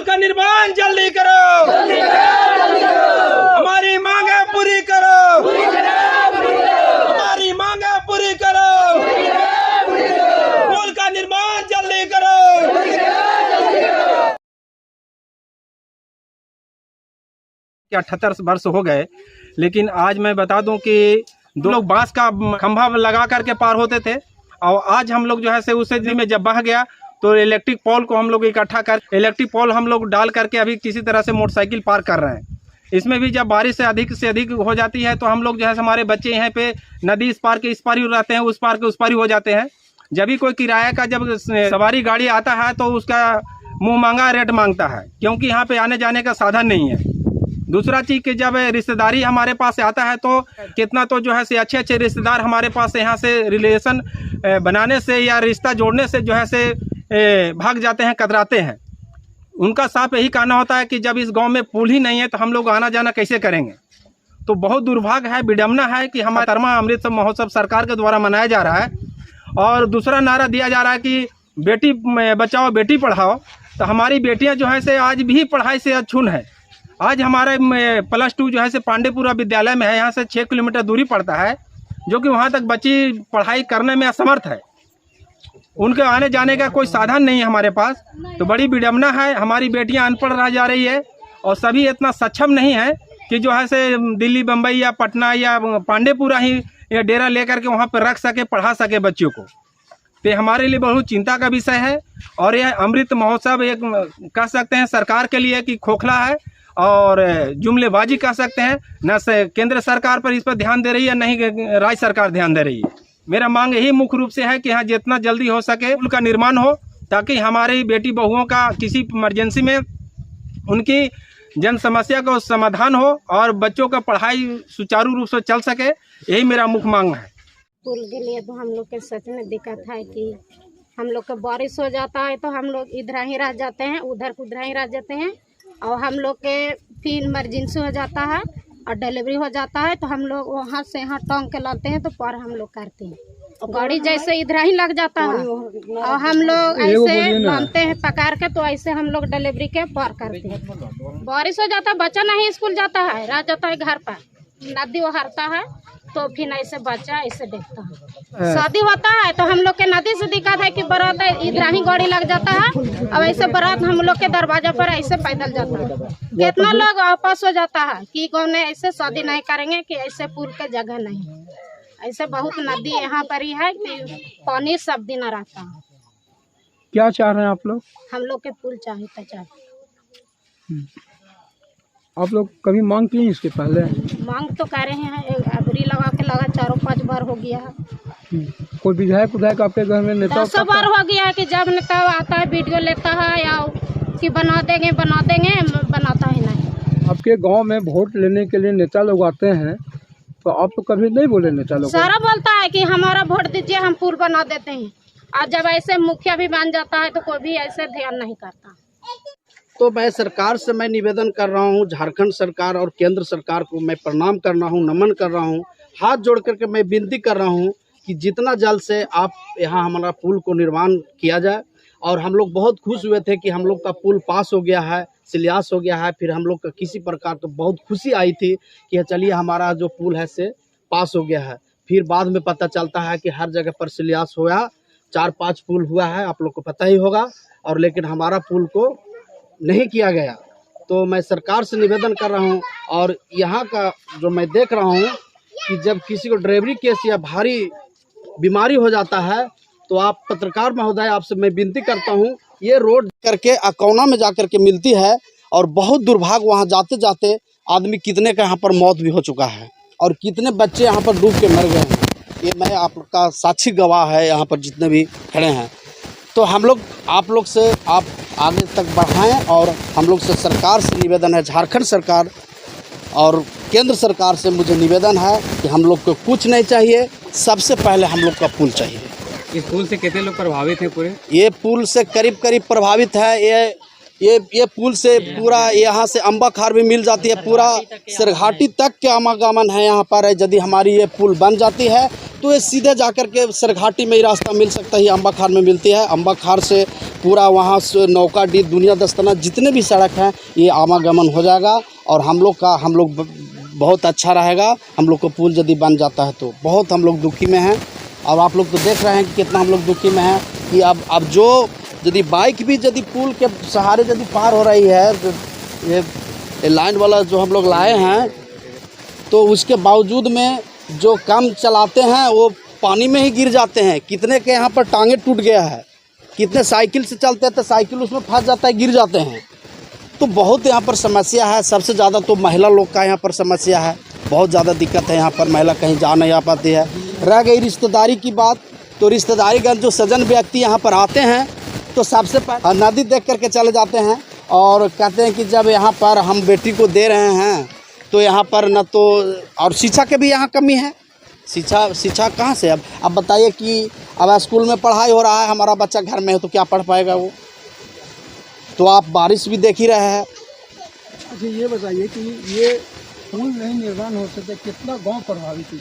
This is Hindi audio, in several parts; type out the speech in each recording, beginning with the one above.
पुल का निर्माण जल्दी करो, हमारी मांगे पूरी करो, हमारी मांगे पूरी करो, पुल का निर्माण जल्दी करो। 78 वर्ष हो गए, लेकिन आज मैं बता दूं कि 2 लोग बांस का खंभा लगा करके पार होते थे, और आज हम लोग जो है से उस में जब बह गया तो इलेक्ट्रिक पोल को हम लोग इकट्ठा कर इलेक्ट्रिक पोल हम लोग डाल करके अभी किसी तरह से मोटरसाइकिल पार कर रहे हैं। इसमें भी जब बारिश से अधिक हो जाती है तो हम लोग जो है हमारे बच्चे यहाँ पे नदी इस पार के इस पार ही रहते हैं, उस पार के उस पार ही हो जाते हैं। जब भी कोई किराए का जब सवारी गाड़ी आता है तो उसका मुँह मांगा रेट मांगता है, क्योंकि यहाँ पे आने जाने का साधन नहीं है। दूसरा चीज़ कि जब रिश्तेदारी हमारे पास आता है तो कितना तो जो है से अच्छे रिश्तेदार हमारे पास यहाँ से रिलेशन बनाने से या रिश्ता जोड़ने से जो है से भाग जाते हैं, कतराते हैं। उनका साफ यही कहना होता है कि जब इस गांव में पुल ही नहीं है तो हम लोग आना जाना कैसे करेंगे। तो बहुत दुर्भाग्य है, विडम्बना है कि हमारा 13वां अमृत महोत्सव सरकार के द्वारा मनाया जा रहा है और दूसरा नारा दिया जा रहा है कि बेटी बचाओ बेटी पढ़ाओ। तो हमारी बेटियां जो है से आज भी पढ़ाई से अछून है। आज हमारे +2 जो है से पांडेपुरा विद्यालय में है, यहाँ से 6 किलोमीटर दूरी पड़ता है, जो कि वहाँ तक बच्ची पढ़ाई करने में असमर्थ है। उनके आने जाने का कोई साधन नहीं है हमारे पास। तो बड़ी विडम्बना है, हमारी बेटियां अनपढ़ रह जा रही है और सभी इतना सक्षम नहीं है कि जो है से दिल्ली, बम्बई या पटना या पांडेपुरा ही या डेरा लेकर के वहाँ पर रख सके, पढ़ा सके बच्चों को। तो हमारे लिए बहुत चिंता का विषय है। और यह अमृत महोत्सव एक कह सकते हैं सरकार के लिए कि खोखला है और जुमलेबाजी कह सकते हैं। न से केंद्र सरकार पर इस पर ध्यान दे रही है, नहीं राज्य सरकार ध्यान दे रही है। मेरा मांग यही मुख्य रूप से है कि यहाँ जितना जल्दी हो सके पुल का निर्माण हो, ताकि हमारी बेटी बहुओं का किसी इमरजेंसी में उनकी जन समस्या का समाधान हो और बच्चों का पढ़ाई सुचारू रूप से चल सके। यही मेरा मुख्य मांग है। पुल के लिए तो हम लोग के सच में दिक्कत है कि हम लोग का बारिश हो जाता है तो हम लोग इधर ही रह जाते हैं, उधर ही रह जाते हैं, और हम लोग के फिर इमरजेंसी हो जाता है और डिलीवरी हो जाता है तो हम लोग वहाँ से यहाँ टांग के लाते हैं तो पार हम लोग करते हैं। गाड़ी जैसे इधर ही लग जाता है और हम लोग ऐसे बांधते हैं पकड़ के, तो ऐसे हम लोग डिलीवरी के पार करते हैं। बारिश हो जाता है, बच्चा नहीं स्कूल जाता है, रह जाता है घर पर, नदी उहरता है तो फिर ऐसे बच्चा ऐसे देखता है। शादी होता है तो हम लोग के नदी से दिक्कत है कि बारात इधर ही गाड़ी लग जाता है, अब ऐसे बारात हम लोग के दरवाजा पर ऐसे पैदल जाता है। कितना लोग आपस हो जाता है कि कौन ऐसे शादी नहीं करेंगे कि ऐसे पुल के जगह नहीं। ऐसे बहुत नदी यहाँ पर ही है कि पानी सब दिन रहता है। क्या चाह रहे हैं आप लोग? हम लोग के पुल चाहिए चाहिए। आप लोग कभी मांग की इसके पहले? मांग तो कर रहे हैं, अबरी लगा 4-5 बार हो गया है। कोई विधायक आपके घर में नेता 10 बार हो गया है कि जब नेता आता है वीडियो लेता है या कि बना देंगे बनाता ही नहीं। आपके गांव में वोट लेने के लिए नेता लोग आते हैं तो आप तो कभी नहीं बोले नेता लोग? सारा बोलता है कि हमारा वोट दीजिए, हम पुल बना देते हैं, और जब ऐसे मुखिया भी बन जाता है तो कोई भी ऐसे ध्यान नहीं करता। तो मैं सरकार से मैं निवेदन कर रहा हूँ, झारखंड सरकार और केंद्र सरकार को मैं प्रणाम कर रहा हूँ, नमन कर रहा हूँ, हाथ जोड़ करके मैं विनती कर रहा हूँ कि जितना जल्द से आप यहाँ हमारा पुल को निर्माण किया जाए। और हम लोग बहुत खुश हुए थे कि हम लोग का पुल पास हो गया है, शिलान्यास हो गया है। फिर हम लोग का किसी प्रकार तो बहुत खुशी आई थी कि चलिए हमारा जो पुल है से पास हो गया है। फिर बाद में पता चलता है कि हर जगह पर शिलान्यास हुआ, 4-5 पुल हुआ है, आप लोग को पता ही होगा, और लेकिन हमारा पुल को नहीं किया गया। तो मैं सरकार से निवेदन कर रहा हूं। और यहाँ का जो मैं देख रहा हूं कि जब किसी को ड्राइवरी केस या भारी बीमारी हो जाता है तो आप पत्रकार महोदय आपसे मैं विनती करता हूं, ये रोड करके अकौना में जा कर के मिलती है और बहुत दुर्भाग्य, वहाँ जाते जाते आदमी कितने का यहाँ पर मौत भी हो चुका है और कितने बच्चे यहाँ पर डूब के मर गए हैं। ये मैं आपका साक्षी गवाह है, यहाँ पर जितने भी खड़े हैं। तो हम लोग आप लोग से आप आगे तक बढ़ाएं और हम लोग से सरकार से निवेदन है, झारखंड सरकार और केंद्र सरकार से मुझे निवेदन है कि हम लोग को कुछ नहीं चाहिए, सबसे पहले हम लोग का पुल चाहिए। इस पुल से कितने लोग प्रभावित हैं पूरे? ये पुल से करीब प्रभावित है। ये पुल से पूरा यहाँ से अम्बा खार भी मिल जाती है, पूरा सरघाटी तक के आवागमन है यहाँ पर। यदि हमारी ये पुल बन जाती है तो ये सीधे जाकर के सरघाटी में ही रास्ता मिल सकता है, अम्बा खार में मिलती है। अम्बा खार से पूरा वहाँ से नौकाडीह दुनिया दस्ताना जितने भी सड़क हैं ये आवागमन हो जाएगा और हम लोग बहुत अच्छा रहेगा। हम लोग को पुल यदि बन जाता है तो बहुत हम लोग दुखी में हैं और आप लोग तो देख रहे हैं कि कितना हम लोग दुखी में हैं कि अब जो यदि बाइक भी यदि पुल के सहारे यदि पार हो रही है तो ये लाइन वाला जो हम लोग लाए हैं तो उसके बावजूद में जो कम चलाते हैं वो पानी में ही गिर जाते हैं। कितने के यहाँ पर टांगे टूट गया है, कितने साइकिल से चलते हैं तो साइकिल उसमें फंस जाता है, गिर जाते हैं। तो बहुत यहाँ पर समस्या है। सबसे ज़्यादा तो महिला लोग का यहाँ पर समस्या है, बहुत ज़्यादा दिक्कत है। यहाँ पर महिला कहीं जा नहीं आ पाती है। रह गई रिश्तेदारी की बात, तो रिश्तेदारीगण जो सज्जन व्यक्ति यहाँ पर आते हैं तो सबसे पहले नदी देख करके चले जाते हैं और कहते हैं कि जब यहाँ पर हम बेटी को दे रहे हैं तो यहाँ पर न तो और शिक्षा के भी यहाँ कमी है। शिक्षा कहाँ से अब बताइए कि अब स्कूल में पढ़ाई हो रहा है, हमारा बच्चा घर में है तो क्या पढ़ पाएगा वो। तो आप बारिश भी देख ही रहे हैं। अच्छा ये बताइए कि ये पुल नहीं निर्माण हो सकता, कितना गांव प्रभावित है?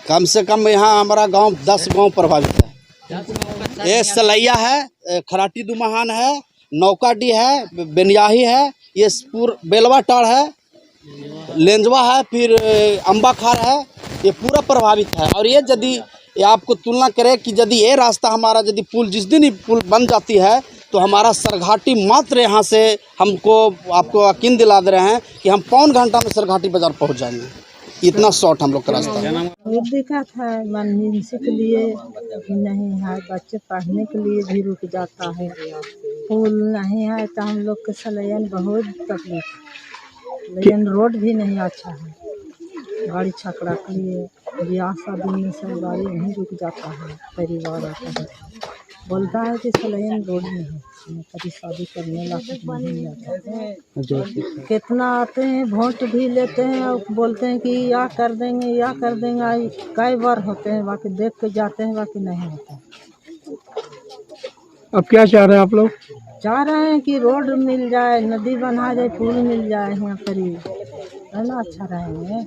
कम से कम यहाँ हमारा गांव 10 गांव प्रभावित है। ये सलैया है, खराटी दुमहान है, नौकाडीह है, बेनियाही है, ये बेलवा टाड़ है, लेंजवा है, फिर अम्बाखार है, ये पूरा प्रभावित है। और ये यदि आपको तुलना करें कि यदि ये रास्ता हमारा यदि पुल जिस दिन ही पुल बन जाती है तो हमारा सरघाटी मात्र यहाँ से आपको यकीन दिला दे रहे हैं कि हम पौन घंटा में सरघाटी बाजार पहुँच जाएंगे। इतना शॉर्ट हम लोग का रास्ता है। बहुत दिक्कत है इमरजेंसी के लिए नहीं है, बच्चे पढ़ने के लिए भी रुक जाता है। पुल नहीं है तो हम लोग के सलैयन बहुत तकलीफ, लेकिन रोड भी नहीं अच्छा है। गाड़ी छकड़ा के लिए ब्याह शादी में सब गाड़ी नहीं रुक जाता है। परिवार आता है बोलता है कि सलैयन रोड में है, कभी शादी करने लायक नहीं आता है। कितना आते हैं, वोट भी लेते हैं और बोलते हैं कि या कर देंगे या कर देंगे। कई बार होते हैं, बाकी देख के जाते हैं, बाकी नहीं होता। अब क्या चाह रहे हैं आप लोग? चाह रहे हैं कि रोड मिल जाए, नदी बना जाए, पुल मिल जाए यहाँ पर ही, है ना, अच्छा रहेंगे।